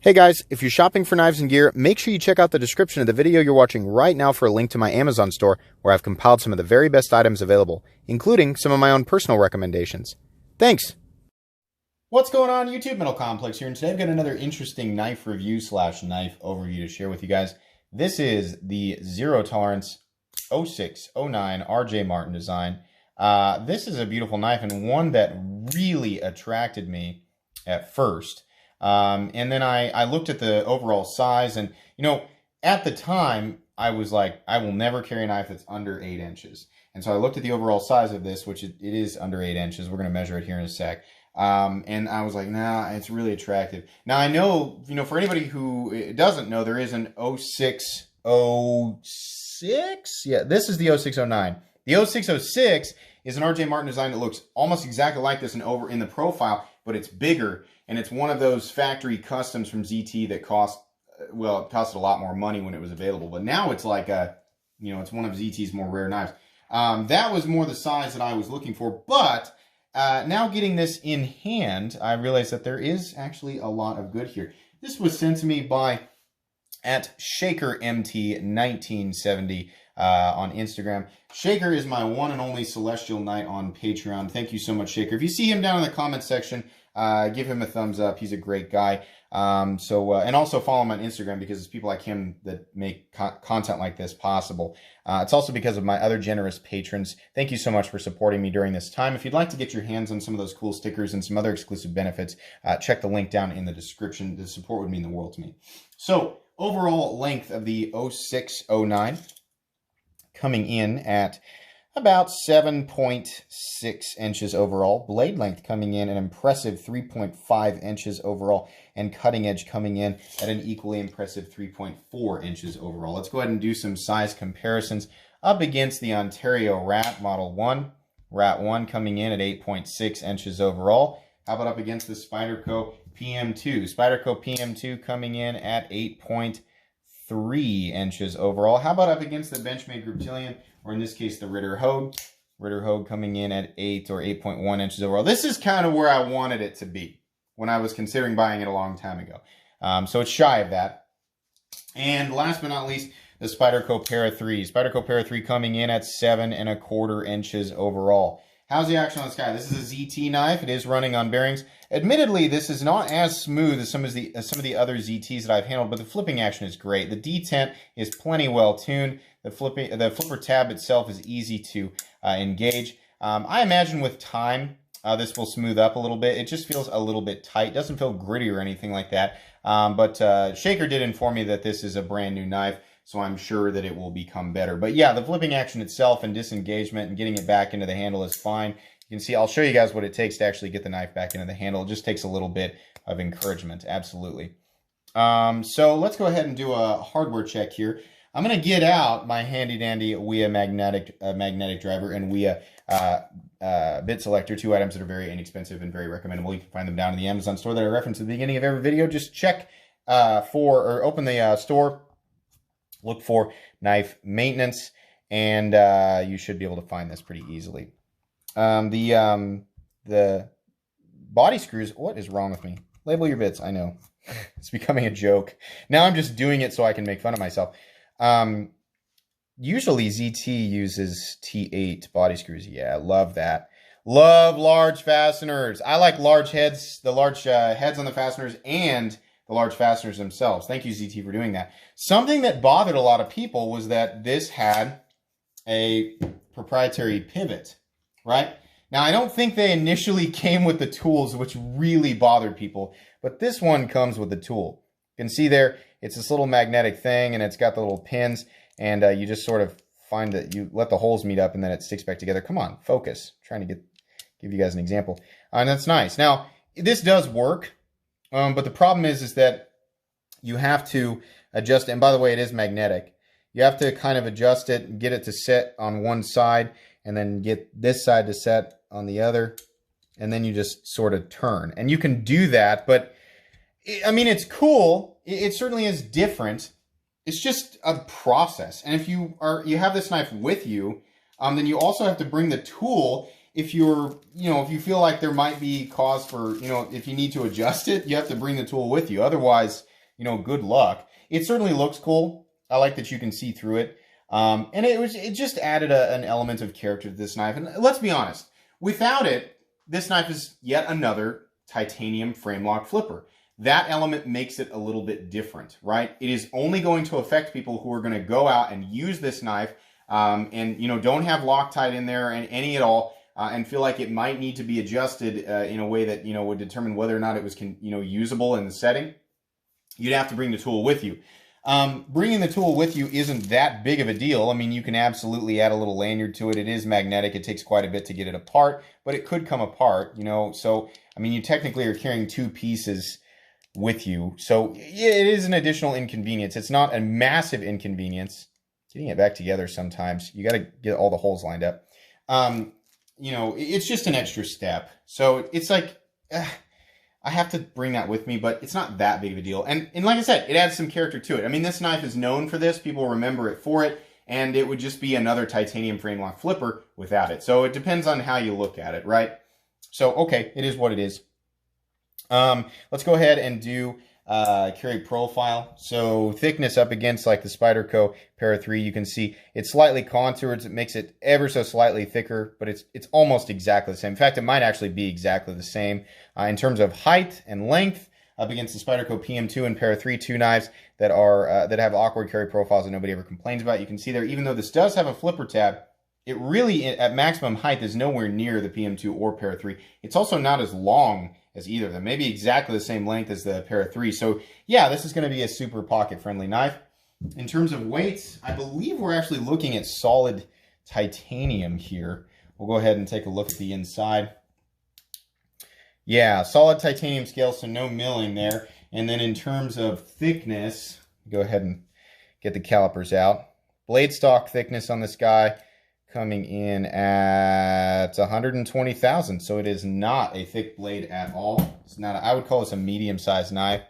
Hey guys, if you're shopping for knives and gear, make sure you check out the description of the video you're watching right now for a link to my Amazon store where I've compiled some of the very best items available, including some of my own personal recommendations. Thanks! What's going on, YouTube? Metal Complex here, and today I've got another interesting knife review slash knife overview to share with you guys. This is the Zero Tolerance 0609 RJ Martin design. This is a beautiful knife and one that really attracted me at first. And then I looked at the overall size, and at the time I was like, I will never carry a knife that's under 8 inches. And so I looked at the overall size of this, which it is under 8 inches. We're going to measure it here in a sec. And I was like, nah, it's really attractive. Now I know, for anybody who doesn't know, there is an 0606. Yeah, this is the 0609. The 0606 is an RJ Martin design that looks almost exactly like this in the profile, but it's bigger. And it's one of those factory customs from ZT that cost, well, it costed a lot more money when it was available. But now it's like it's one of ZT's more rare knives. That was more the size that I was looking for. But now getting this in hand, I realized that there is actually a lot of good here. This was sent to me by @ShakerMT1970 on Instagram. Shaker is my one and only Celestial Knight on Patreon. Thank you so much, Shaker. If you see him down in the comments section, give him a thumbs up. He's a great guy. And also follow him on Instagram because it's people like him that make content like this possible. It's also because of my other generous patrons. Thank you so much for supporting me during this time. If you'd like to get your hands on some of those cool stickers and some other exclusive benefits, check the link down in the description. The support would mean the world to me. So overall length of the 0609 coming in at about 7.6 inches overall. Blade length coming in an impressive 3.5 inches overall, and cutting edge coming in at an equally impressive 3.4 inches overall. Let's go ahead and do some size comparisons up against the Ontario Rat Model 1. Rat 1 coming in at 8.6 inches overall. How about up against the Spyderco PM2? Spyderco PM2 coming in at 8.3 inches overall. How about up against the Benchmade Reptilian, or in this case, the Ritter Hogue? Ritter Hogue coming in at 8 or 8.1 inches overall. This is kind of where I wanted it to be when I was considering buying it a long time ago. So it's shy of that. And last but not least, the Spyderco Para 3. Spyderco Para 3 coming in at 7.25 inches overall. How's the action on this guy? This is a ZT knife. It is running on bearings. Admittedly, this is not as smooth as some of the other ZTs that I've handled, but the flipping action is great. The detent is plenty well tuned. The flipper tab itself is easy to engage. I imagine with time, this will smooth up a little bit. It just feels a little bit tight. Doesn't feel gritty or anything like that. But Shaker did inform me that this is a brand new knife, so I'm sure that it will become better. But yeah, the flipping action itself and disengagement and getting it back into the handle is fine. You can see, I'll show you guys what it takes to actually get the knife back into the handle. It just takes a little bit of encouragement, absolutely. So let's go ahead and do a hardware check here. I'm going to get out my handy-dandy WIA magnetic driver and WIA bit selector, two items that are very inexpensive and very recommendable. You can find them down in the Amazon store that I referenced at the beginning of every video. Just check open the store, look for knife maintenance, and you should be able to find this pretty easily. The body screws, what is wrong with me? Label your bits, I know. It's becoming a joke. Now I'm just doing it so I can make fun of myself. Usually ZT uses T8 body screws. Yeah, love that. Love large fasteners. I like large heads, the large heads on the fasteners and the large fasteners themselves. Thank you, ZT, for doing that. Something that bothered a lot of people was that this had a proprietary pivot, right? Now, I don't think they initially came with the tools, which really bothered people, but this one comes with the tool. You can see there, it's this little magnetic thing, and it's got the little pins, and you just sort of find that you let the holes meet up, and then it sticks back together. Come on, focus. I'm trying to give you guys an example. And that's nice. Now, this does work, but the problem is that you have to adjust it. And by the way, it is magnetic. You have to kind of adjust it, get it to set on one side, and then get this side to set on the other, and then you just sort of turn. And you can do that, but I mean, it's cool. It certainly is different. It's just a process. And if you have this knife with you, then you also have to bring the tool. If if you feel like there might be cause for, if you need to adjust it, you have to bring the tool with you. Otherwise, good luck. It certainly looks cool. I like that you can see through it. And it just added an element of character to this knife. And let's be honest, without it, this knife is yet another titanium frame lock flipper. That element makes it a little bit different, right? It is only going to affect people who are going to go out and use this knife and don't have Loctite in there and any at all, and feel like it might need to be adjusted in a way that would determine whether or not it was usable in the setting. You'd have to bring the tool with you. Bringing the tool with you isn't that big of a deal. I mean, you can absolutely add a little lanyard to it. It is magnetic. It takes quite a bit to get it apart, but it could come apart, So, I mean, you technically are carrying two pieces with you. So, yeah, it is an additional inconvenience. It's not a massive inconvenience. Getting it back together sometimes, you got to get all the holes lined up. It's just an extra step. So, it's like... I have to bring that with me, but it's not that big of a deal. And like I said, it adds some character to it. I mean, this knife is known for this. People remember it for it, and it would just be another titanium frame lock flipper without it. So it depends on how you look at it, right? So, okay, it is what it is. Let's go ahead and do carry profile. So thickness up against like the Spyderco Para 3, you can see it's slightly contoured. It makes it ever so slightly thicker, but it's almost exactly the same. In fact, it might actually be exactly the same in terms of height and length up against the Spyderco PM2 and Para 3, two knives that are that have awkward carry profiles that nobody ever complains about. You can see there, even though this does have a flipper tab, it really at maximum height is nowhere near the PM2 or Para 3. It's also not as long as either of them, maybe exactly the same length as the Para 3. So yeah, this is going to be a super pocket-friendly knife. In terms of weights, I believe we're actually looking at solid titanium here. We'll go ahead and take a look at the inside. Yeah, solid titanium scale, so no milling there. And then in terms of thickness, go ahead and get the calipers out. Blade stock thickness on this guy coming in at 120 thousandths, so it is not a thick blade at all. It's not. I would call this a medium-sized knife.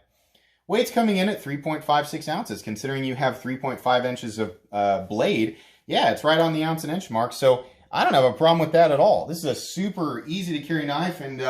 Weight's coming in at 3.56 ounces, considering you have 3.5 inches of blade. Yeah, it's right on the ounce and inch mark, so I don't have a problem with that at all. This is a super easy-to-carry knife, and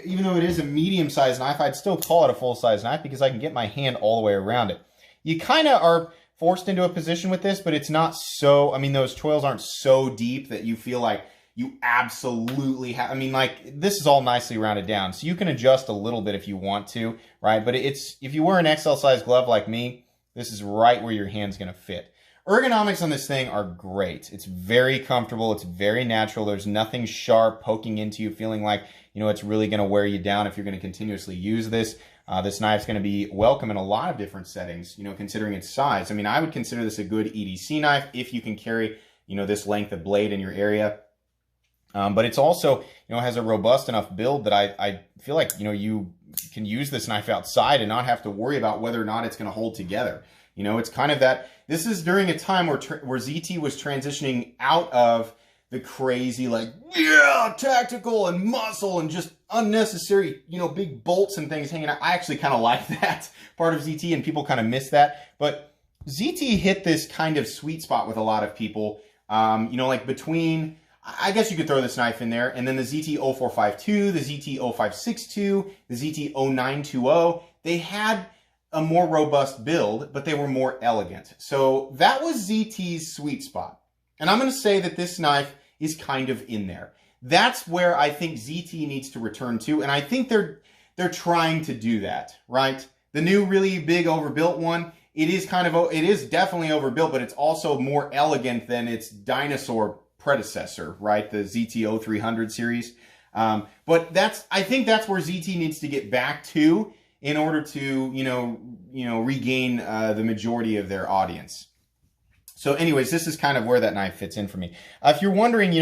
even though it is a medium-sized knife, I'd still call it a full-size knife because I can get my hand all the way around it. You kind of are forced into a position with this, but it's not so, I mean, those choils aren't so deep that you feel like you absolutely have, I mean, like, this is all nicely rounded down, so you can adjust a little bit if you want to, right? But if you wear an XL size glove like me, this is right where your hand's going to fit. Ergonomics on this thing are great. It's very comfortable. It's very natural. There's nothing sharp poking into you, feeling like, it's really going to wear you down if you're going to continuously use this. This knife's going to be welcome in a lot of different settings, considering its size. I mean, I would consider this a good EDC knife if you can carry, this length of blade in your area. But it's also, has a robust enough build that I feel like, you can use this knife outside and not have to worry about whether or not it's going to hold together. It's kind of that, this is during a time where ZT was transitioning out of the crazy, like, yeah, tactical and muscle and just unnecessary, big bolts and things hanging out. I actually kind of like that part of ZT, and people kind of miss that. But ZT hit this kind of sweet spot with a lot of people, like between, I guess you could throw this knife in there, and then the ZT-0452, the ZT-0562, the ZT-0920, they had a more robust build, but they were more elegant. So that was ZT's sweet spot. And I'm going to say that this knife is kind of in there. That's where I think ZT needs to return to, and I think they're trying to do that, right? The new really big overbuilt one, it is definitely overbuilt, but it's also more elegant than its dinosaur predecessor, right? The ZT-0300 series. But I think that's where ZT needs to get back to in order to, regain the majority of their audience. So anyways, this is kind of where that knife fits in for me. If you're wondering,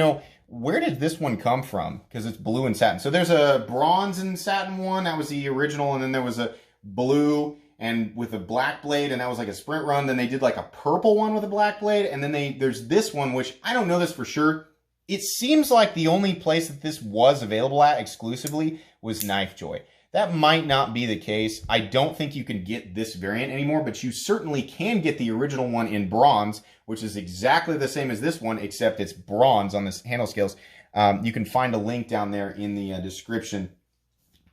where did this one come from? Because it's blue and satin. So there's a bronze and satin one. That was the original. And then there was a blue and with a black blade. And that was like a sprint run. Then they did like a purple one with a black blade. And then there's this one, which I don't know this for sure. It seems like the only place that this was available at exclusively was KnifeJoy. That might not be the case. I don't think you can get this variant anymore, but you certainly can get the original one in bronze, which is exactly the same as this one, except it's bronze on this handle scales. You can find a link down there in the description.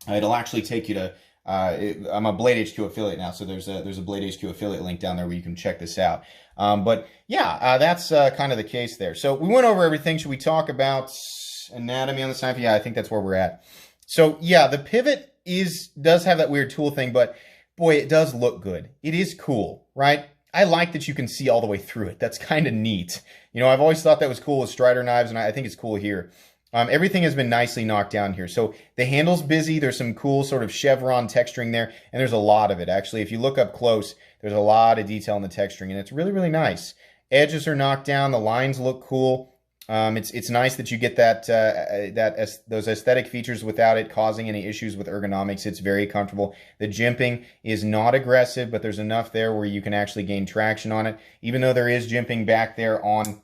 It'll actually take you to I'm a Blade HQ affiliate now, so there's a Blade HQ affiliate link down there where you can check this out. But yeah, that's kind of the case there. So we went over everything. Should we talk about anatomy on this knife? Yeah, I think that's where we're at. So yeah, the pivot does have that weird tool thing, but boy, it does look good. It is cool, right? I like that you can see all the way through it. That's kind of neat. You know, I've always thought that was cool with Strider knives, and I think it's cool here. Everything has been nicely knocked down here. So the handle's busy. There's some cool sort of chevron texturing there, and there's a lot of it. Actually, if you look up close, there's a lot of detail in the texturing, and it's really, really nice. Edges are knocked down. The lines look cool. It's nice that you get those aesthetic features without it causing any issues with ergonomics. It's very comfortable. The jimping is not aggressive, but there's enough there where you can actually gain traction on it. Even though there is jimping back there on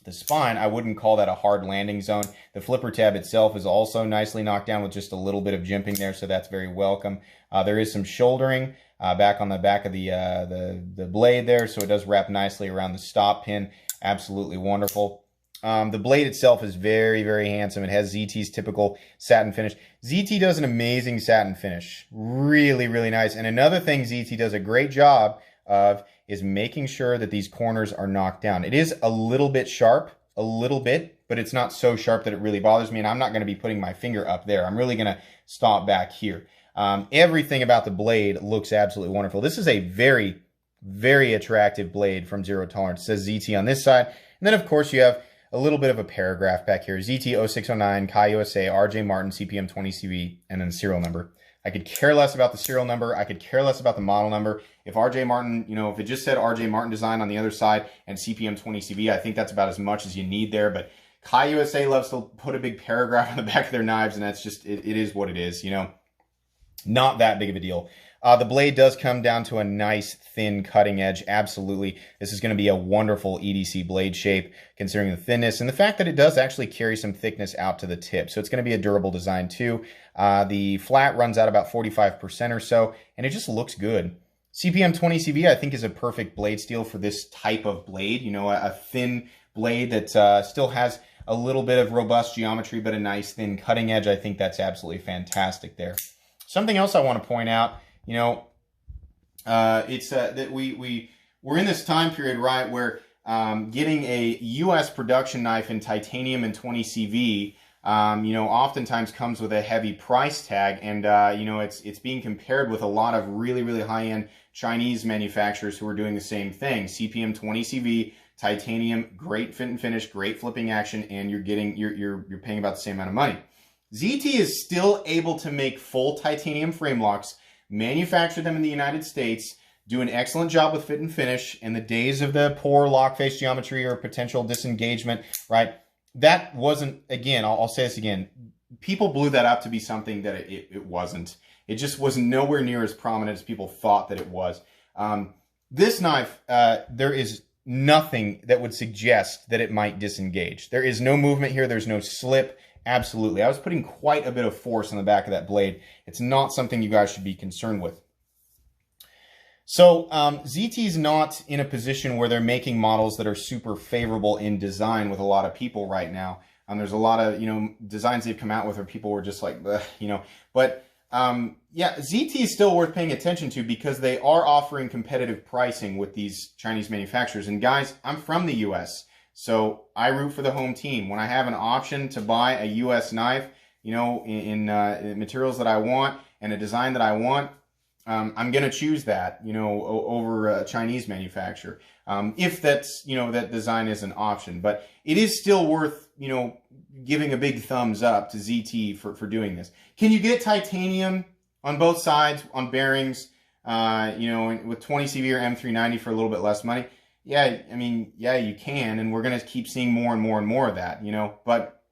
the spine, I wouldn't call that a hard landing zone. The flipper tab itself is also nicely knocked down with just a little bit of jimping there, so that's very welcome. There is some shouldering back on the back of the blade there, so it does wrap nicely around the stop pin. Absolutely wonderful. The blade itself is very, very handsome. It has ZT's typical satin finish. ZT does an amazing satin finish. Really, really nice. And another thing ZT does a great job of is making sure that these corners are knocked down. It is a little bit sharp, a little bit, but it's not so sharp that it really bothers me, and I'm not going to be putting my finger up there. I'm really going to stop back here. Everything about the blade looks absolutely wonderful. This is a very, very attractive blade from Zero Tolerance. It says ZT on this side. And then, of course, you have a little bit of a paragraph back here. ZT 0609, Kai USA, RJ Martin, CPM 20CV, and then the serial number. I could care less about the serial number. I could care less about the model number. If RJ Martin, you know, if it just said RJ Martin design on the other side and CPM 20CV, I think that's about as much as you need there. But Kai USA loves to put a big paragraph on the back of their knives, and that's just, it is what it is, you know. Not that big of a deal. The blade does come down to a nice thin cutting edge. Absolutely. This is going to be a wonderful EDC blade shape considering the thinness and the fact that it does actually carry some thickness out to the tip. So it's going to be a durable design too. The flat runs out about 45% or so, and it just looks good. CPM 20CV I think is a perfect blade steel for this type of blade. You know, a thin blade that still has a little bit of robust geometry, but a nice thin cutting edge. I think that's absolutely fantastic there. Something else I want to point out, you know, it's that we're in this time period, right, where getting a U.S. production knife in titanium and 20 CV, you know, oftentimes comes with a heavy price tag, and you know, it's being compared with a lot of really, really high-end Chinese manufacturers who are doing the same thing. CPM 20 CV, titanium, great fit and finish, great flipping action, and you're paying about the same amount of money. ZT is still able to make full titanium frame locks, manufacture them in the United States, do an excellent job with fit and finish, and the days of the poor lock face geometry or potential disengagement, right? That wasn't, again, I'll say this again, people blew that up to be something that it wasn't. It just was nowhere near as prominent as people thought that it was. This knife, there is nothing that would suggest that it might disengage. There is no movement here. There's no slip. Absolutely. I was putting quite a bit of force on the back of that blade. It's not something you guys should be concerned with. So ZT's not in a position where they're making models that are super favorable in design with a lot of people right now. There's a lot of, you know, designs they've come out with where people were just like, you know, but yeah, ZT is still worth paying attention to because they are offering competitive pricing with these Chinese manufacturers. And guys, I'm from the US. So I root for the home team. When I have an option to buy a U.S. knife, you know, in materials that I want and a design that I want, I'm going to choose that, you know, over a Chinese manufacturer. If that's, you know, that design is an option. But it is still worth, you know, giving a big thumbs up to ZT for doing this. Can you get titanium on both sides, on bearings, you know, with 20 CV or M390 for a little bit less money? Yeah, I mean, yeah, you can, and we're going to keep seeing more and more and more of that, you know, but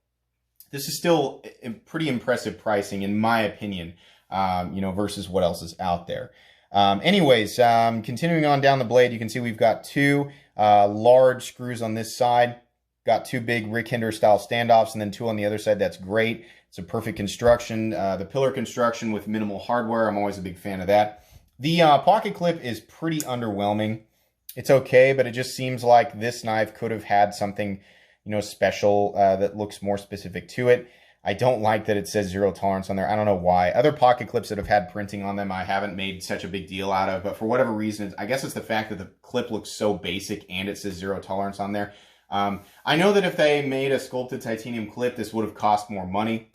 this is still a pretty impressive pricing, in my opinion, you know, versus what else is out there. Anyways, continuing on down the blade, you can see we've got two large screws on this side, got two big Rick Hinder style standoffs, and then two on the other side. That's great. It's a perfect construction. The pillar construction with minimal hardware, I'm always a big fan of that. The pocket clip is pretty underwhelming. It's okay, but it just seems like this knife could have had something, you know, special that looks more specific to it. I don't like that it says 0 tolerance on there. I don't know why. Other pocket clips that have had printing on them, I haven't made such a big deal out of, but for whatever reason, I guess it's the fact that the clip looks so basic and it says 0 tolerance on there. I know that if they made a sculpted titanium clip, this would have cost more money.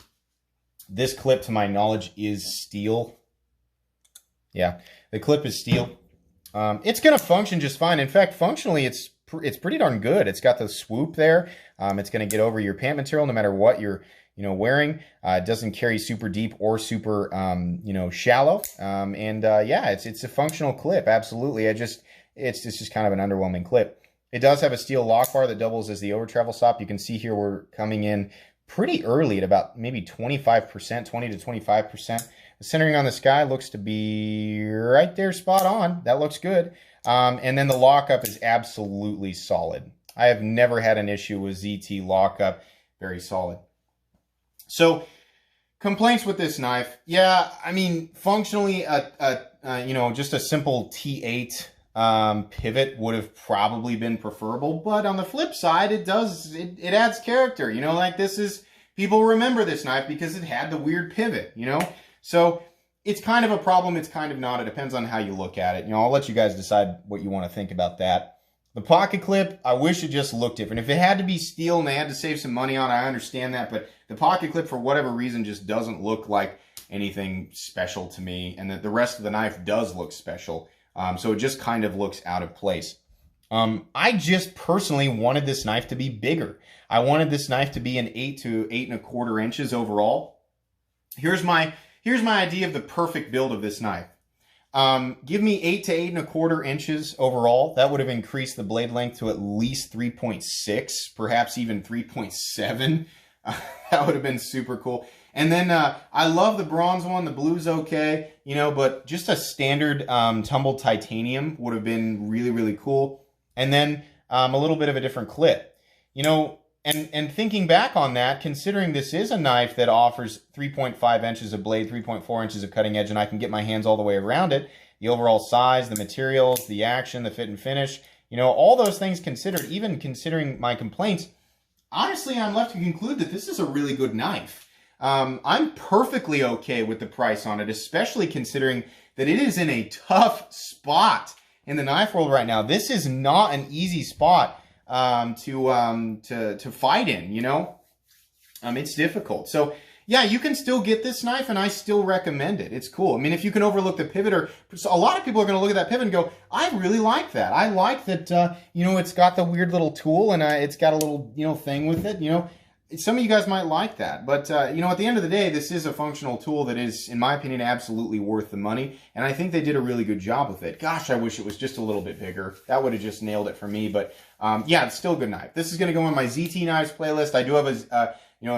This clip, to my knowledge, is steel. Yeah, the clip is steel. It's going to function just fine. In fact, functionally, it's pretty darn good. It's got the swoop there. It's going to get over your pant material no matter what you're wearing. It doesn't carry super deep or super shallow. Yeah, it's a functional clip. Absolutely. It's just kind of an underwhelming clip. It does have a steel lock bar that doubles as the over travel stop. You can see here we're coming in pretty early at about maybe 25%, 20 to 25%. The centering on this guy looks to be right there, spot on. That looks good. And then the lockup is absolutely solid. I have never had an issue with ZT lockup. Very solid. So, complaints with this knife. Yeah, I mean, functionally, just a simple T8 pivot would have probably been preferable. But on the flip side, it adds character. Like people remember this knife because it had the weird pivot, So, it's kind of a problem, it's kind of not. It depends on how you look at it. I'll let you guys decide what you want to think about that. The pocket clip, I wish it just looked different. If it had to be steel and they had to save some money on it, I understand that. But the pocket clip, for whatever reason, just doesn't look like anything special to me. And the rest of the knife does look special. So it just kind of looks out of place. I just personally wanted this knife to be bigger. I wanted this knife to be an 8 to 8¼ inches overall. Here's my idea of the perfect build of this knife. Give me 8 to 8¼ inches overall. That would have increased the blade length to at least 3.6, perhaps even 3.7. That would have been super cool. And then I love the bronze one. The blue's okay, but just a standard tumbled titanium would have been really, really cool. And then a little bit of a different clip. And thinking back on that, considering this is a knife that offers 3.5 inches of blade, 3.4 inches of cutting edge, and I can get my hands all the way around it, the overall size, the materials, the action, the fit and finish, all those things considered, even considering my complaints, honestly, I'm left to conclude that this is a really good knife. I'm perfectly okay with the price on it, especially considering that it is in a tough spot in the knife world right now. This is not an easy spot to fight in, it's difficult. So yeah, you can still get this knife and I still recommend it. It's cool. I mean, if you can overlook the pivot, or a lot of people are going to look at that pivot and go, I really like that. I like that, it's got the weird little tool and it's got a little, thing with it, Some of you guys might like that, but at the end of the day, this is a functional tool that is, in my opinion, absolutely worth the money, and I think they did a really good job with it. Gosh, I wish it was just a little bit bigger. That would have just nailed it for me, but yeah, it's still a good knife. This is going to go on my ZT knives playlist. I do have a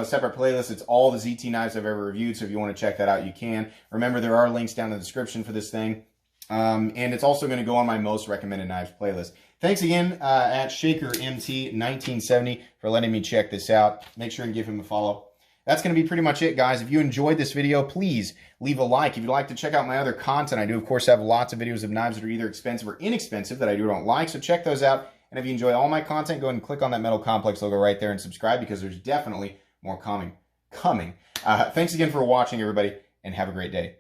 separate playlist. It's all the ZT knives I've ever reviewed, so if you want to check that out, you can. Remember, there are links down in the description for this thing, and it's also going to go on my most recommended knives playlist. Thanks again at ShakerMT1970 for letting me check this out. Make sure and give him a follow. That's going to be pretty much it, guys. If you enjoyed this video, please leave a like. If you'd like to check out my other content, I do, of course, have lots of videos of knives that are either expensive or inexpensive that I do or don't like, so check those out. And if you enjoy all my content, go ahead and click on that Metal Complex logo right there and subscribe, because there's definitely more coming. Thanks again for watching, everybody, and have a great day.